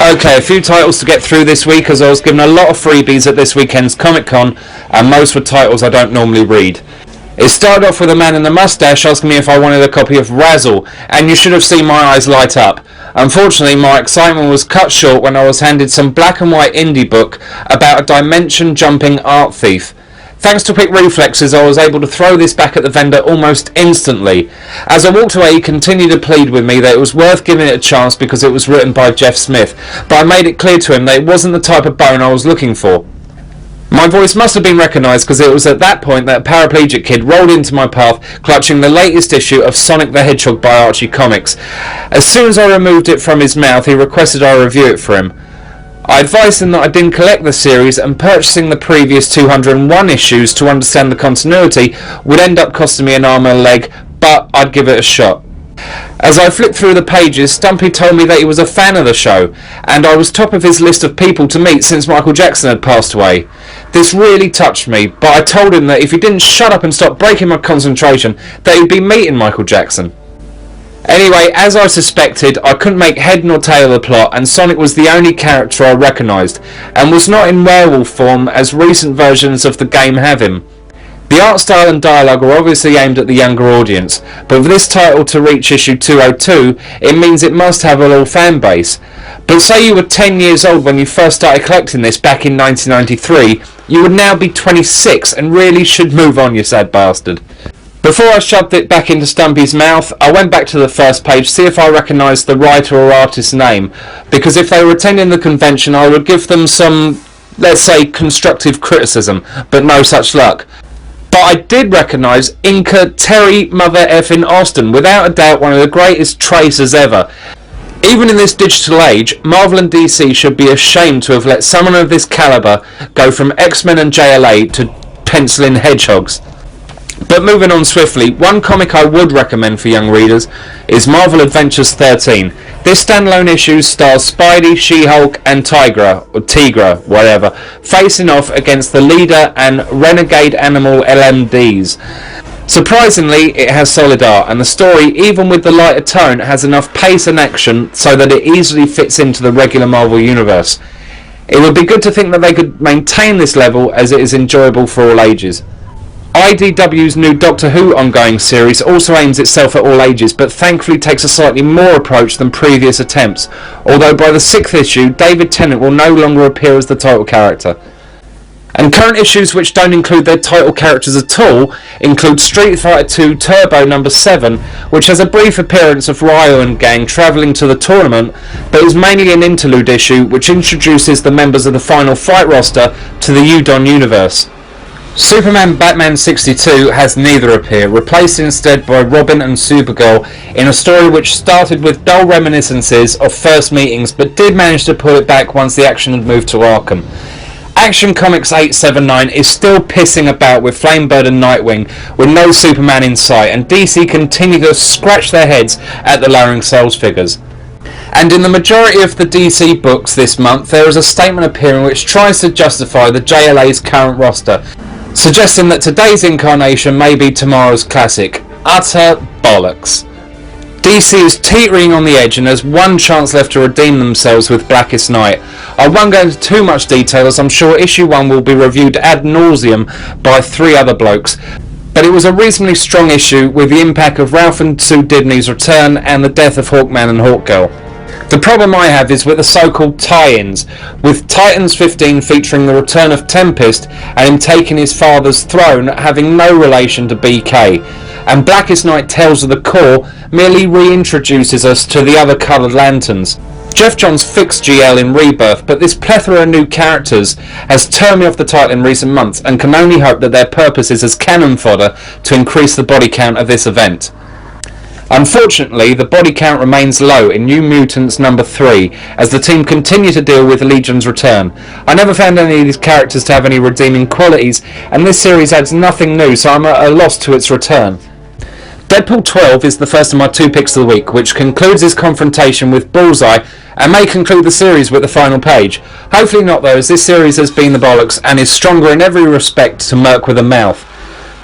Okay, a few titles to get through this week, as I was given a lot of freebies at this weekend's Comic Con, and most were titles I don't normally read. It started off with a man in a mustache asking me if I wanted a copy of Razzle, and you should have seen my eyes light up. Unfortunately, my excitement was cut short when I was handed some black and white indie book about a dimension-jumping art thief. Thanks to quick reflexes, I was able to throw this back at the vendor almost instantly. As I walked away, he continued to plead with me that it was worth giving it a chance because it was written by Jeff Smith, but I made it clear to him that it wasn't the type of bone I was looking for. My voice must have been recognised because it was at that point that a paraplegic kid rolled into my path clutching the latest issue of Sonic the Hedgehog by Archie Comics. As soon as I removed it from his mouth, he requested I review it for him. I advised him that I didn't collect the series, and purchasing the previous 201 issues to understand the continuity would end up costing me an arm and a leg, but I'd give it a shot. As I flipped through the pages, Stumpy told me that he was a fan of the show, and I was top of his list of people to meet since Michael Jackson had passed away. This really touched me, but I told him that if he didn't shut up and stop breaking my concentration, that he'd be meeting Michael Jackson. Anyway, as I suspected, I couldn't make head nor tail of the plot, and Sonic was the only character I recognised, and was not in werewolf form as recent versions of the game have him. The art style and dialogue are obviously aimed at the younger audience, but for this title to reach issue 202, it means it must have a loyal fan base. But say you were 10 years old when you first started collecting this back in 1993, you would now be 26 and really should move on, you sad bastard. Before I shoved it back into Stumpy's mouth, I went back to the first page to see if I recognised the writer or artist's name, because if they were attending the convention I would give them some, let's say, constructive criticism, but no such luck. But I did recognise inker Terry Mother Effin Austin, without a doubt one of the greatest tracers ever. Even in this digital age, Marvel and DC should be ashamed to have let someone of this calibre go from X-Men and JLA to penciling hedgehogs. But moving on swiftly, one comic I would recommend for young readers is Marvel Adventures 13. This standalone issue stars Spidey, She-Hulk and Tigra, whatever, facing off against the leader and renegade animal LMDs. Surprisingly, it has solid art, and the story, even with the lighter tone, has enough pace and action so that it easily fits into the regular Marvel universe. It would be good to think that they could maintain this level, as it is enjoyable for all ages. IDW's new Doctor Who ongoing series also aims itself at all ages, but thankfully takes a slightly more approach than previous attempts, although by the 6th issue David Tennant will no longer appear as the title character. And current issues which don't include their title characters at all include Street Fighter 2 Turbo number 7, which has a brief appearance of Ryo and gang travelling to the tournament, but is mainly an interlude issue which introduces the members of the Final Fight roster to the Udon universe. Superman Batman 62 has neither appear, replaced instead by Robin and Supergirl in a story which started with dull reminiscences of first meetings but did manage to pull it back once the action had moved to Arkham. Action Comics 879 is still pissing about with Flamebird and Nightwing with no Superman in sight, and DC continue to scratch their heads at the lowering sales figures. And in the majority of the DC books this month there is a statement appearing which tries to justify the JLA's current roster, suggesting that today's incarnation may be tomorrow's classic. Utter bollocks. DC is teetering on the edge and has one chance left to redeem themselves with Blackest Night. I won't go into too much detail, as I'm sure issue 1 will be reviewed ad nauseum by 3 other blokes, but it was a reasonably strong issue with the impact of Ralph and Sue Dibney's return and the death of Hawkman and Hawkgirl. The problem I have is with the so-called tie-ins, with Titans 15 featuring the return of Tempest and him taking his father's throne having no relation to BK, and Blackest Night Tales of the Corps merely reintroduces us to the other coloured lanterns. Jeff Johns fixed GL in Rebirth, but this plethora of new characters has turned me off the title in recent months, and can only hope that their purpose is as cannon fodder to increase the body count of this event. Unfortunately, the body count remains low in New Mutants number 3 as the team continue to deal with Legion's return. I never found any of these characters to have any redeeming qualities, and this series adds nothing new, so I'm at a loss to its return. Deadpool 12 is the first of my 2 picks of the week, which concludes his confrontation with Bullseye and may conclude the series with the final page. Hopefully not though, as this series has been the bollocks and is stronger in every respect to Merc with a mouth.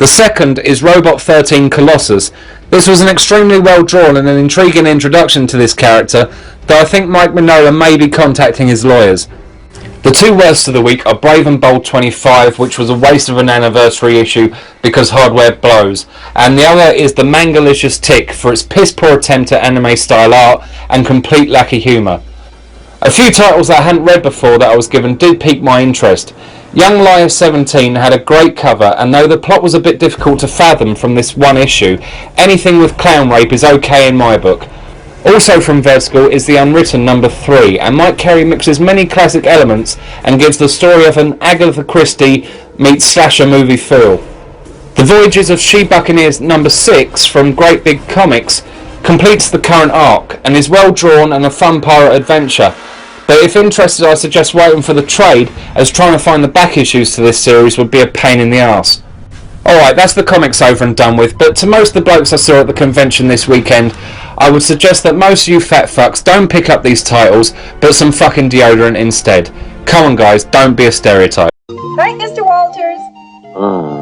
The second is Robot 13 Colossus. This was an extremely well drawn and an intriguing introduction to this character, though I think Mike Mignola may be contacting his lawyers. The two worst of the week are Brave and Bold 25, which was a waste of an anniversary issue because hardware blows, and the other is the Mangalicious Tick for its piss poor attempt at anime style art and complete lack of humour. A few titles that I hadn't read before that I was given did pique my interest. Young Liar 17 had a great cover, and though the plot was a bit difficult to fathom from this one issue, anything with clown rape is okay in my book. Also from Vertical is The Unwritten number 3, and Mike Carey mixes many classic elements and gives the story of an Agatha Christie meets slasher movie feel. The Voyages of She-Buccaneers number 6 from Great Big Comics completes the current arc and is well drawn and a fun pirate adventure. But if interested, I suggest waiting for the trade, as trying to find the back issues to this series would be a pain in the arse. Alright, that's the comics over and done with, but to most of the blokes I saw at the convention this weekend, I would suggest that most of you fat fucks don't pick up these titles, but some fucking deodorant instead. Come on guys, don't be a stereotype. Hi, Mr. Walters.